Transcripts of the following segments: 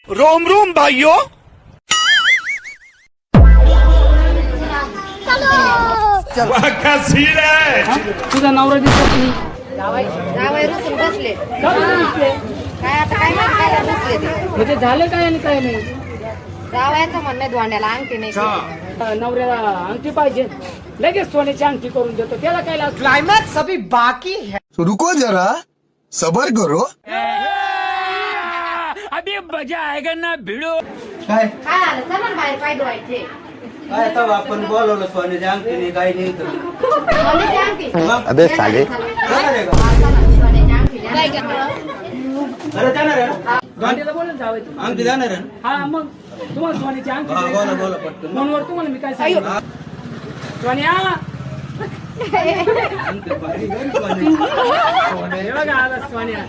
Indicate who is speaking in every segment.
Speaker 1: Rome Rome भाइयों। क्या scene है।
Speaker 2: तुझा नवरा दिसत नाही.
Speaker 3: जावई रुसून बसले.
Speaker 2: का बरं दिसते?
Speaker 3: काय आता काय माहिती काय बसले ते.
Speaker 2: म्हणजे झालं काय आणि काय नाही.
Speaker 3: जावयाचं म्हणणं धोंड्याला अंगठी नाही.
Speaker 2: नवऱ्याला अंगठी पाहिजे, लगेच सोन्याची अंगठी करून देतो. त्याला काय लागतं?
Speaker 4: क्लाइमैक्स अभी बाकी है.
Speaker 5: तो रुको जरा सबर करो.
Speaker 2: अभी मजा आएगा ना भिडो.
Speaker 4: काय
Speaker 3: काय आलं चला ना बाहेर पाय धुवायचे.
Speaker 4: काय तर आपण बोलवलं सोन्याच्या अंगठीने काही नाही तर
Speaker 3: सोन्याची अंगठी.
Speaker 6: अबे साले.
Speaker 4: जाणार आहे का?
Speaker 3: सोन्याची अंगठी द्या.
Speaker 4: अरे जाणार आहे ना?
Speaker 2: गांडीला बोलून जावायचं.
Speaker 4: अंगठी जाणार आहे ना?
Speaker 2: हा मग तुम्हाला सोन्याची अंगठी
Speaker 4: हा,
Speaker 2: द्यायची.
Speaker 4: बोला बोला पटकन.
Speaker 2: फोनवर तुम्हाला मी काय सांगितलं. सोन्या
Speaker 4: अंगठी भारी गं सोन्याची.
Speaker 2: हे बघा आला सोन्या.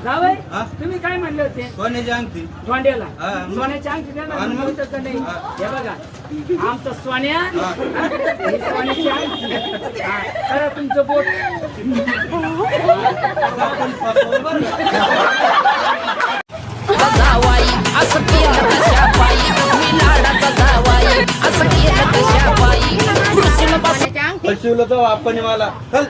Speaker 2: जावई
Speaker 4: हा?
Speaker 2: तुम्ही काय म्हणले होते
Speaker 4: सोन्याची अंगठी
Speaker 2: धोंड्याला?
Speaker 4: हा.
Speaker 2: सोन्याची अंगठी द्या ना.
Speaker 4: आणि मग?
Speaker 2: म्हणलं होतं का नाही?
Speaker 4: हा.
Speaker 2: हे बघा आमचं सोन्या ही सोन्याची अंगठी. हा, करा तुमचं बोट.
Speaker 4: आपण पाठवू बरं का?
Speaker 7: जावाई असं केलं कशा पायी मी लाडाचा जावाई असं केलं कशा पायी
Speaker 3: सोन्याची अंगठी.
Speaker 4: शिवलं तर आपण मला चल